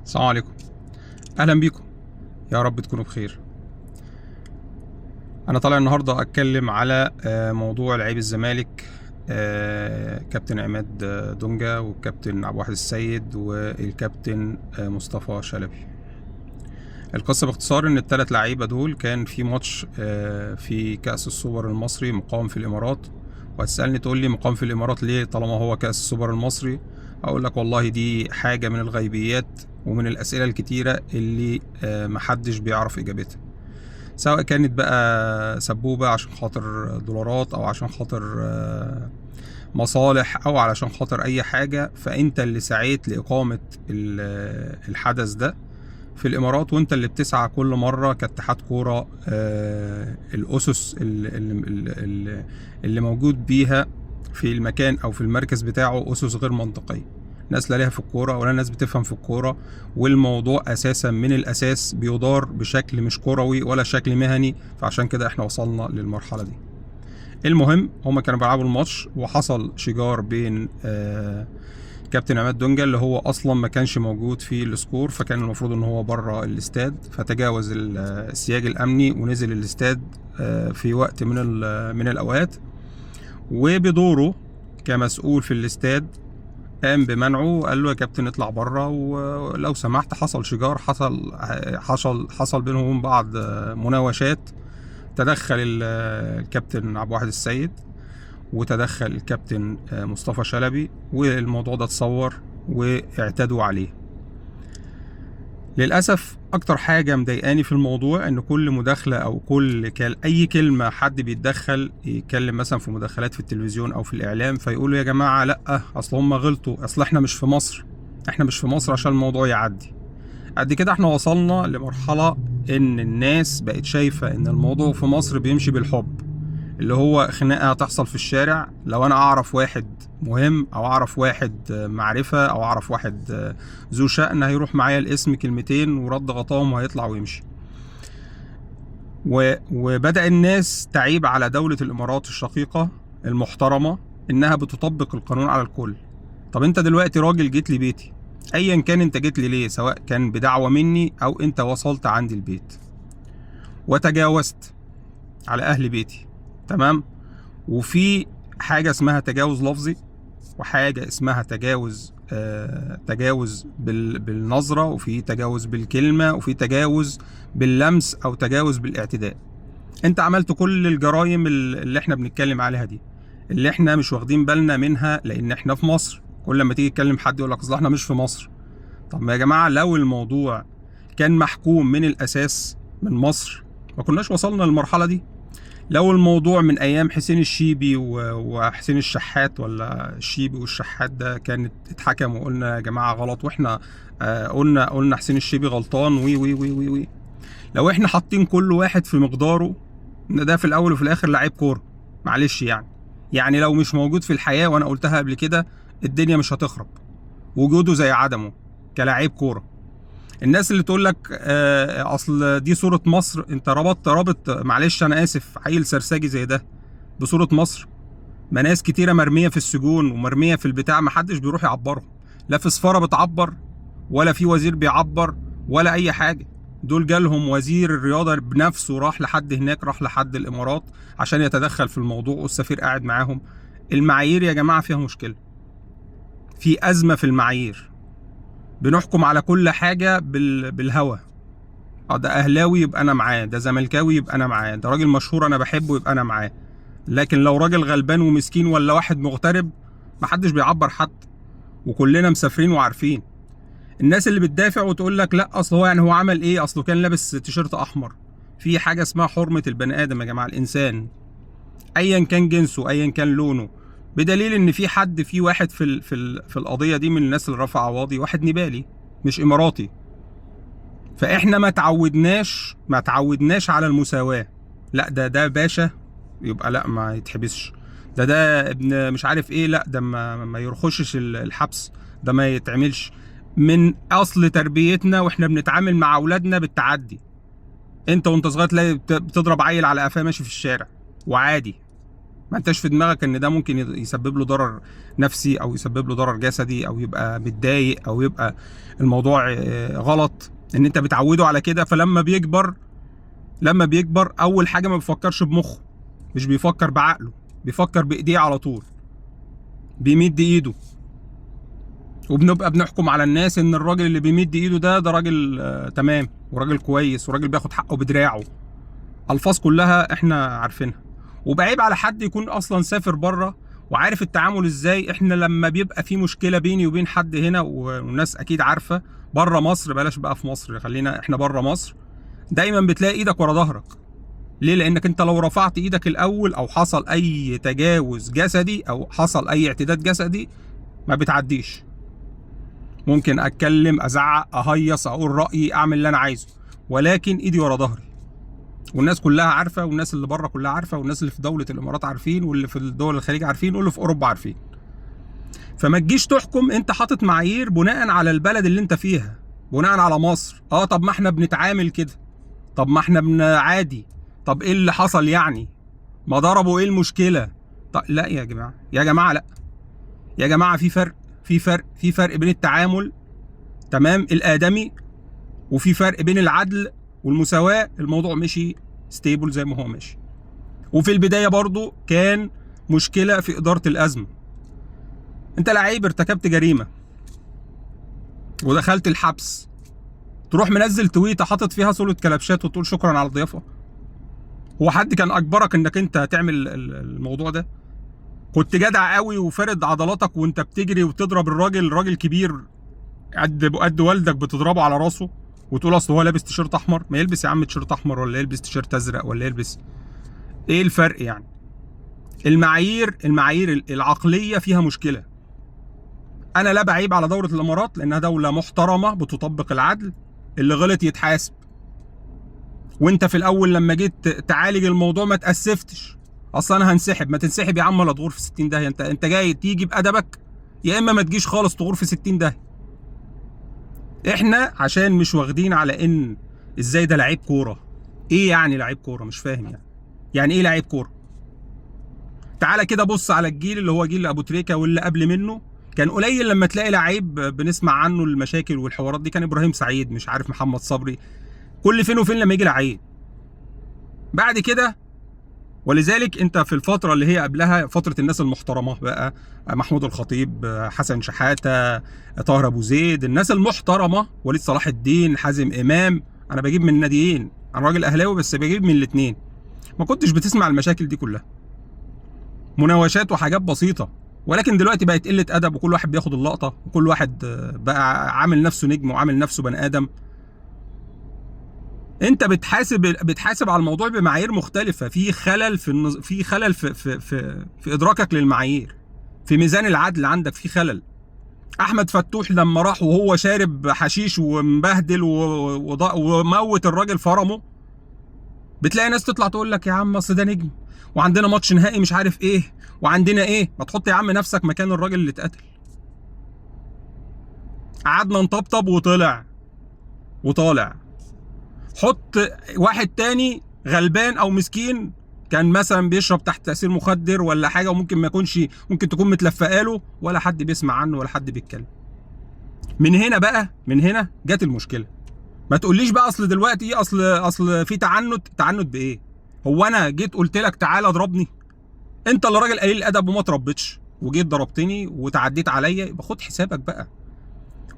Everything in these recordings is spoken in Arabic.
السلام عليكم. اهلا بيكم، يا رب تكونوا بخير. انا طالع النهارده اتكلم على موضوع لعيب الزمالك، كابتن عماد دونجا والكابتن عبد الواحد السيد والكابتن مصطفى شلبي. القصه باختصار ان الثلاث لعيبه دول كان في ماتش في كأس السوبر المصري مقام في الامارات. وهتسألني تقول لي مقام في الامارات ليه طالما هو كأس السوبر المصري؟ اقول لك والله دي حاجه من الغيبيات ومن الاسئله الكتيره اللي محدش بيعرف اجابتها، سواء كانت بقى سبوبة عشان خاطر دولارات او عشان خاطر مصالح او علشان خاطر اي حاجة. فانت اللي سعيت لإقامة الحدث ده في الامارات، وانت اللي بتسعى كل مرة كاتحاد كورة الاسس اللي موجود بيها في المكان او في المركز بتاعه اسس غير منطقية. ناس لا ليها في الكورة ولا ناس بتفهم في الكورة، والموضوع اساسا من الاساس بيدار بشكل مش كروي ولا شكل مهني، فعشان كده احنا وصلنا للمرحلة دي. المهم هما كانوا بيلعبوا الماتش وحصل شجار بين كابتن عماد دونجا اللي هو اصلا ما كانش موجود في السكور، فكان المفروض ان هو بره الاستاد، فتجاوز السياج الامني ونزل الاستاد في وقت من الاوقات، وبدوره كمسؤول في الاستاد قام بمنعه وقال له يا كابتن اطلع بره، ولو سمحت حصل شجار، حصل بينهم وبين بعض مناوشات. تدخل الكابتن عبد الواحد السيد وتدخل الكابتن مصطفى شلبي، والموضوع ده اتصور واعتدوا عليه. للأسف أكتر حاجة مضايقاني في الموضوع إن كل مداخلة أو أي كلمة حد بيتدخل يتكلم مثلا في مداخلات في التلفزيون أو في الإعلام فيقولوا يا جماعة لأ أصل هم غلطوا، أصل إحنا مش في مصر، إحنا مش في مصر عشان الموضوع يعدي. قد كده إحنا وصلنا لمرحلة إن الناس بقت شايفة إن الموضوع في مصر بيمشي بالحب، اللي هو خناقة هتحصل في الشارع، لو أنا أعرف واحد مهم أو أعرف واحد معرفة أو أعرف واحد ذو شأن هيروح معايا الاسم كلمتين ورد غطاهم وهيطلع ويمشي. وبدأ الناس تعيب على دولة الإمارات الشقيقة المحترمة إنها بتطبق القانون على الكل. طب أنت دلوقتي راجل جيت لي بيتي، أيا كان أنت جيت لي ليه، سواء كان بدعوة مني أو أنت وصلت عندي البيت وتجاوزت على أهل بيتي، تمام؟ وفي حاجة اسمها تجاوز لفظي، وحاجة اسمها تجاوز بالنظرة، وفي تجاوز بالكلمة، وفي تجاوز باللمس أو تجاوز بالاعتداء. انت عملت كل الجرائم اللي احنا بنتكلم عليها دي، اللي احنا مش واخدين بالنا منها لأن احنا في مصر. كل ما تيجي تكلم حد يقول لك اصل احنا مش في مصر. طب يا جماعة لو الموضوع كان محكوم من الأساس من مصر ما كناش وصلنا للمرحلة دي. لو الموضوع من ايام حسين الشيبي وحسين الشحات، ولا الشيبي والشحات ده كانت اتحكم وقلنا يا جماعه غلط، واحنا قلنا حسين الشيبي غلطان وي وي وي وي وي. لو احنا حاطين كل واحد في مقداره ان ده في الاول وفي الاخر لعيب كوره، معلش يعني لو مش موجود في الحياه، وانا قلتها قبل كده، الدنيا مش هتخرب، وجوده زي عدمه كلاعب كوره. الناس اللي تقول لك اصل دي صورة مصر، انت ربط معلش انا اسف عيل سرساجي زي ده بصورة مصر؟ ما ناس كتيرة مرمية في السجون ومرمية في البتاع محدش بيروح يعبرهم، لا في سفارة بتعبر ولا في وزير بيعبر ولا اي حاجة. دول جالهم وزير الرياضة بنفسه، راح لحد هناك، راح لحد الامارات عشان يتدخل في الموضوع، والسفير قاعد معاهم. المعايير يا جماعة فيها مشكلة، في ازمة في المعايير، بنحكم على كل حاجة بالهوى. ده اهلاوي يبقى انا معاه، ده زملكاوي يبقى انا معاه، ده راجل مشهور انا بحبه يبقى انا معاه. لكن لو راجل غلبان ومسكين ولا واحد مغترب محدش بيعبر حد، وكلنا مسافرين وعارفين. الناس اللي بتدافع وتقول لك لا اصل هو هو عمل ايه، اصله كان لابس تيشيرت احمر. في حاجه اسمها حرمه البني ادم يا جماعه، الانسان ايا كان جنسه ايا كان لونه، بدليل ان في واحد في القضيه دي من الناس اللي رفع قواضي، واحد نيبالي مش اماراتي. فاحنا ما تعودناش على المساواة. لا ده باشا يبقى لا ما يتحبسش، ده ابن مش عارف ايه، لا ده ما يرخشش الحبس، ده ما يتعملش. من اصل تربيتنا واحنا بنتعامل مع اولادنا بالتعدي. انت وانت صغير تلاقي بتضرب عيل على قفاه ماشي في الشارع وعادي، ما انتش في دماغك ان ده ممكن يسبب له ضرر نفسي او يسبب له ضرر جسدي او يبقى متضايق او يبقى الموضوع غلط، ان انت بتعوده على كده. فلما بيكبر اول حاجه ما بيفكرش بمخه، مش بيفكر بعقله، بيفكر بايديه على طول، بيمد ايده. وبنبقى بنحكم على الناس ان الراجل اللي بيمد ايده ده راجل تمام وراجل كويس وراجل بياخد حقه بدراعه. الفاظ كلها احنا عارفينها. وبعيب على حد يكون اصلا سافر بره وعارف التعامل ازاي. احنا لما بيبقى في مشكله بيني وبين حد هنا، والناس اكيد عارفه بره مصر، بلاش بقى في مصر، خلينا احنا بره مصر، دايما بتلاقي ايدك ورا ظهرك. ليه؟ لانك انت لو رفعت ايدك الاول او حصل اي تجاوز جسدي او حصل اي اعتداد جسدي ما بتعديش. ممكن اتكلم، ازعق، اهيص، اقول رايي، اعمل اللي انا عايزه، ولكن ايدي ورا ظهري. والناس كلها عارفه، والناس اللي بره كلها عارفه، والناس اللي في دوله الامارات عارفين، واللي في الدول الخليج عارفين، واللي في اوروبا عارفين. فما تجيش تحكم انت حاطط معايير بناء على البلد اللي انت فيها، بناء على مصر. طب ما احنا بنتعامل كده، طب ما احنا عادي، طب ايه اللي حصل يعني؟ ما ضربوا، ايه المشكله؟ طب لا يا جماعه، يا جماعه لا يا جماعه، في فرق بين التعامل تمام الادمي، وفي فرق بين العدل والمساواه. الموضوع مشي ستيبل زي ما هو ماشي. وفي البدايه برضو كان مشكله في اداره الازمه. انت لعيب ارتكبت جريمه ودخلت الحبس، تروح منزل تويته حاطط فيها صوره كلبشات وتقول شكرا على الضيافه؟ هو حد كان اجبرك انك انت تعمل الموضوع ده؟ كنت جدع قوي وفارد عضلاتك وانت بتجري وتضرب راجل كبير قد والدك، بتضربه على راسه وتقول اصل هو لابس تيشيرت احمر. ما يلبس يا عم تيشيرت احمر، ولا يلبس تيشيرت ازرق، ولا يلبس ايه الفرق يعني؟ المعايير العقليه فيها مشكله. انا لا بعيب على دوله الامارات لانها دوله محترمه بتطبق العدل، اللي غلط يتحاسب. وانت في الاول لما جيت تعالج الموضوع ما تاسفتش، اصلا انا هنسحب. ما تنسحب يا عم ولا تغور في 60 داهيه. انت جاي تيجي بادبك، يا اما ما تجيش خالص تغور في 60 داهيه. احنا عشان مش واخدين على ان ازاي ده لعيب كوره. ايه يعني لعيب كوره؟ مش فاهم يعني ايه لعيب كوره؟ تعالى كده بص على الجيل اللي هو جيل ابو تريكه واللي قبل منه. كان قليل لما تلاقي لعيب بنسمع عنه المشاكل والحوارات دي. كان ابراهيم سعيد، مش عارف، محمد صبري، كل فين وفين لما يجي لعيب. بعد كده، ولذلك انت في الفتره اللي هي قبلها فتره الناس المحترمه بقى، محمود الخطيب، حسن شحاته، طاهر ابو زيد، الناس المحترمه، وليد صلاح الدين، حازم امام. انا بجيب من الناديين، انا راجل اهلاوي بس بجيب من الاثنين. ما كنتش بتسمع المشاكل دي كلها، مناوشات وحاجات بسيطه. ولكن دلوقتي بقت قله ادب، وكل واحد بياخد اللقطه، وكل واحد بقى عامل نفسه نجم وعامل نفسه بني ادم. انت بتحاسب على الموضوع بمعايير مختلفه. في خلل في ادراكك للمعايير، في ميزان العدل عندك في خلل. احمد فتوح لما راح وهو شارب حشيش ومبهدل وموت الراجل فرمه، بتلاقي ناس تطلع تقول لك يا عم اصل ده نجم، وعندنا ماتش نهائي مش عارف ايه، وعندنا ايه. ما تحط يا عم نفسك مكان الراجل اللي اتقتل. قعدنا نطبطب وطالع. حط واحد تاني غلبان او مسكين كان مثلا بيشرب تحت تاثير مخدر ولا حاجه، وممكن ما يكونش، ممكن تكون متلفقاله، ولا حد بيسمع عنه ولا حد بيتكلم. من هنا جت المشكله. ما تقوليش بقى اصل دلوقتي ايه، اصل في تعنت بايه؟ هو انا جيت قلت لك تعالى اضربني؟ انت اللي راجل قليل الادب وما تربيتش وجيت ضربتني وتعديت عليا، يبقى خد حسابك بقى.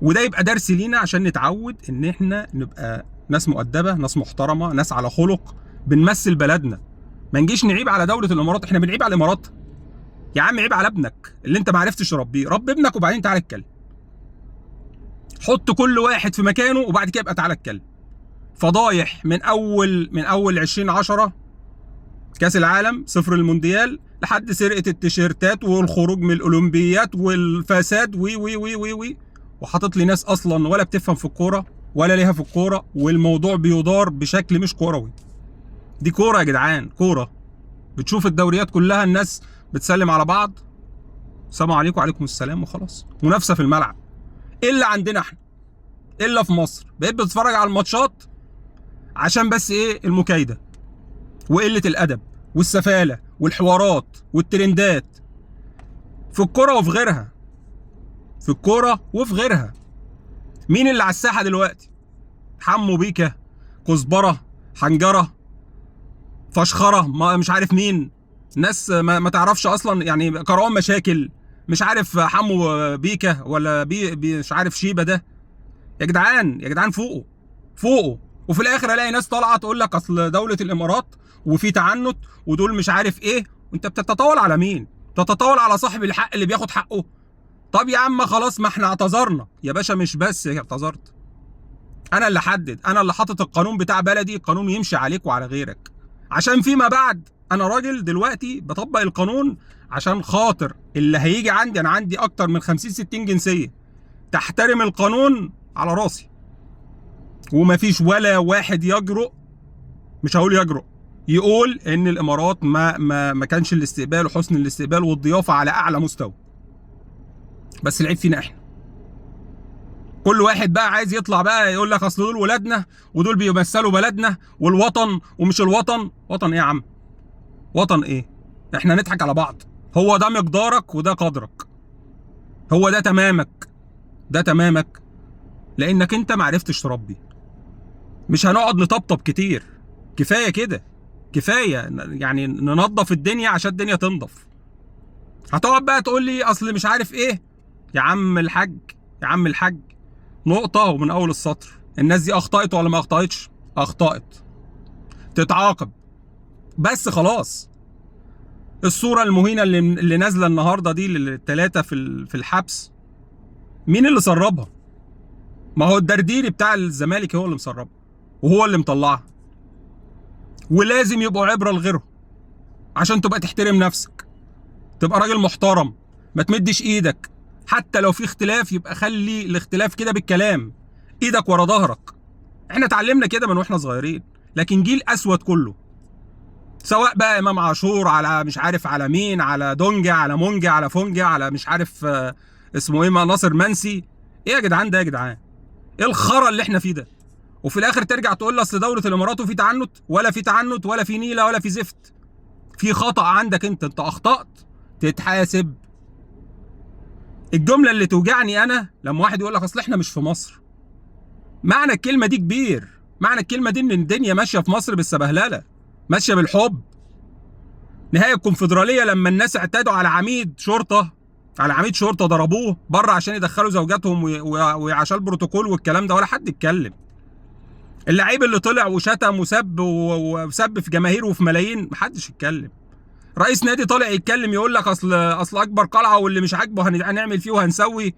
وده يبقى درس لينا عشان نتعود ان احنا نبقى ناس مؤدبه، ناس محترمه، ناس على خلق، بنمثل بلدنا. ما نجيش نعيب على دوله الامارات. احنا بنعيب على الامارات؟ يا عم عيب على ابنك اللي انت ما عرفتش تربيه. ربي ابنك وبعدين تعالى اتكلم. حط كل واحد في مكانه وبعد كده يبقى تعالى اتكلم. فضايح من اول 2010 كاس العالم، صفر المونديال، لحد سرقه التيشيرتات والخروج من الاولمبيات والفساد وي وي وي وي وي وحاطط لي ناس اصلا ولا بتفهم في الكوره ولا ليها في الكوره، والموضوع بيدار بشكل مش كروي. دي كوره يا جدعان، كوره. بتشوف الدوريات كلها الناس بتسلم على بعض، السلام عليكم وعليكم السلام، وخلاص. منافسه في الملعب. الا عندنا احنا، الا في مصر، بقيت بتتفرج على الماتشات عشان بس ايه؟ المكايده وقله الادب والسفاله والحوارات والترندات في الكوره وفي غيرها، في الكوره وفي غيرها. مين اللي على الساحه دلوقتي؟ حمو بيكا، كزبره، حنجره، فشخره، ما مش عارف مين، ناس ما تعرفش اصلا يعني، كروان مشاكل، مش عارف حمو بيكا ولا مش عارف شيبه ده. يا جدعان يا جدعان فوقوا فوقوا. وفي الاخر الاقي ناس طالعه تقول لك اصل دوله الامارات وفي تعنت ودول مش عارف ايه. وانت بتتطاول على مين؟ بتتطاول على صاحب الحق اللي بياخد حقه. طب يا عم خلاص، ما احنا اعتذرنا يا باشا. مش بس اعتذرت، انا اللي حدد، انا اللي حاطط القانون بتاع بلدي، القانون يمشي عليك وعلى غيرك، عشان فيما بعد انا راجل دلوقتي بطبق القانون عشان خاطر اللي هيجي عندي. انا عندي اكتر من 50 60 جنسيه، تحترم القانون على راسي. ومفيش ولا واحد يجرؤ، مش هقول يجرؤ، يقول ان الامارات ما كانش الاستقبال وحسن الاستقبال والضيافه على اعلى مستوى. بس العيب فينا احنا. كل واحد بقى عايز يطلع بقى يقول لك اصل دول ولادنا ودول بيمثلوا بلدنا والوطن ومش الوطن. وطن ايه يا عم؟ وطن ايه؟ احنا نضحك على بعض. هو ده مقدارك وده قدرك، هو ده تمامك، ده تمامك، لانك انت معرفتش تربي. مش هنقعد نطبطب كتير، كفايه كده، كفايه يعني ننظف الدنيا عشان الدنيا تنضف. هتقعد بقى تقول لي اصل مش عارف ايه. يا عم الحاج، يا عم الحاج، نقطه ومن اول السطر. الناس دي اخطأت ولا ما اخطأتش؟ اخطأت، تتعاقب. بس خلاص. الصوره المهينه اللي نازله النهارده دي للثلاثه في الحبس، مين اللي سربها؟ ما هو الدرديري بتاع الزمالك هو اللي مسربها وهو اللي مطلعها. ولازم يبقوا عبره لغيرهم عشان تبقى تحترم نفسك، تبقى راجل محترم، ما تمدش ايدك. حتى لو في اختلاف يبقى خلي الاختلاف كده بالكلام، ايدك ورا ظهرك. احنا اتعلمنا كده من واحنا صغيرين، لكن جيل اسود كله، سواء بقى امام عاشور على مش عارف على مين، على دونجا، على مونجا، على فونجا، على مش عارف اسمه ايه، ناصر منسي. ايه يا جدعان ده؟ يا جدعان ايه الخرا اللي احنا فيه ده؟ وفي الاخر ترجع تقول لي اصل دوله الامارات وفي تعنت. ولا في تعنت ولا في نيله ولا في زفت. في خطأ عندك انت اخطأت، تتحاسب. الجمله اللي توجعني انا لما واحد يقول لك اصل احنا مش في مصر. معنى الكلمه دي كبير، معنى الكلمه دي ان الدنيا ماشيه في مصر بالسبهلله، ماشيه بالحب. نهايه الكونفدراليه لما الناس اعتادوا على عميد شرطه، على عميد شرطه ضربوه بره عشان يدخلوا زوجاتهم وعشان البروتوكول والكلام ده، ولا حد اتكلم. اللعيب اللي طلع وشتم وسب في جماهير وفي ملايين، محدش اتكلم. رئيس نادي طالع يتكلم يقول لك اصل اكبر قلعه واللي مش عاجبه هنعمل فيه وهنسوي.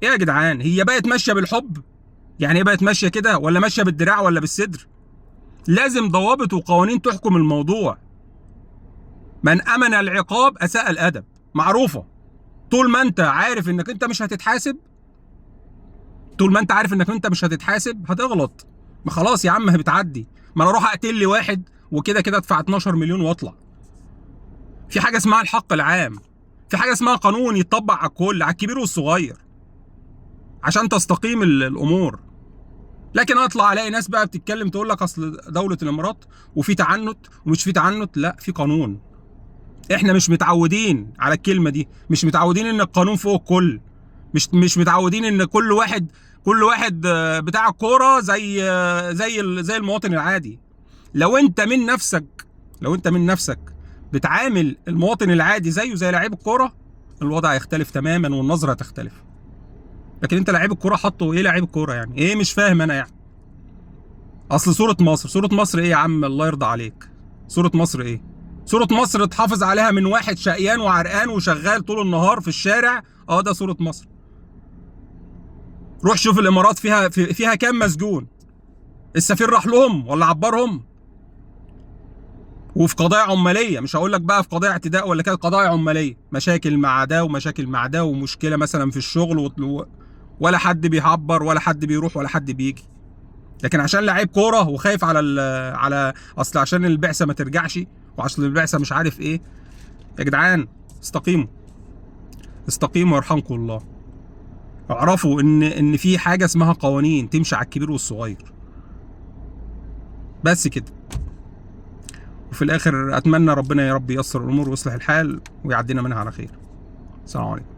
ايه يا جدعان؟ هي بقت ماشيه بالحب؟ يعني ايه بقت ماشيه كده؟ ولا ماشيه بالدراع ولا بالصدر؟ لازم ضوابط وقوانين تحكم الموضوع. من امن العقاب اساء الادب، معروفه. طول ما انت عارف انك انت مش هتتحاسب، طول ما انت عارف انك انت مش هتتحاسب هتغلط. ما خلاص يا عم، بتعدي. ما انا اروح اقتل لي واحد وكده كده ادفع 12 مليون واطلع. في حاجه اسمها الحق العام، في حاجه اسمها قانون يتطبق على الكل، على الكبير والصغير، عشان تستقيم الامور. لكن اطلع الاقي ناس بقى بتتكلم تقول لك اصل دوله الامارات وفي تعنت ومش في تعنت. لا، في قانون. احنا مش متعودين على الكلمه دي، مش متعودين ان القانون فوق الكل، مش متعودين ان كل واحد بتاع الكوره زي المواطن العادي. لو انت من نفسك بتعامل المواطن العادي زيه زي لاعب الكوره، الوضع هيختلف تماما والنظره هتختلف. لكن انت لاعب الكوره حاطه ايه؟ لاعب الكوره يعني ايه؟ مش فاهم انا يعني. اصل صوره مصر ايه يا عم؟ الله يرضى عليك. صوره مصر ايه؟ صوره مصر اتحافظ عليها من واحد شقيان وعرقان وشغال طول النهار في الشارع. ده صوره مصر. روح شوف الامارات فيها كام مسجون. السفير راح لهم ولا عبرهم؟ وفي قضايا عماليه، مش هقول لك بقى في قضايا اعتداء ولا كانت قضايا عماليه، مشاكل مع ده ومشاكل مع ده ومشكله مثلا في الشغل، ولا حد بيعبر ولا حد بيروح ولا حد بيجي. لكن عشان لعيب كوره وخايف على اصل عشان البعثه ما ترجعش وعشان البعثه مش عارف ايه. يا جدعان استقيموا، استقيموا يرحمكم الله. اعرفوا ان في حاجه اسمها قوانين تمشي على الكبير والصغير، بس كده. وفي الاخر اتمنى ربنا يا رب ييسر الامور ويصلح الحال ويعدينا منها على خير. السلام عليكم.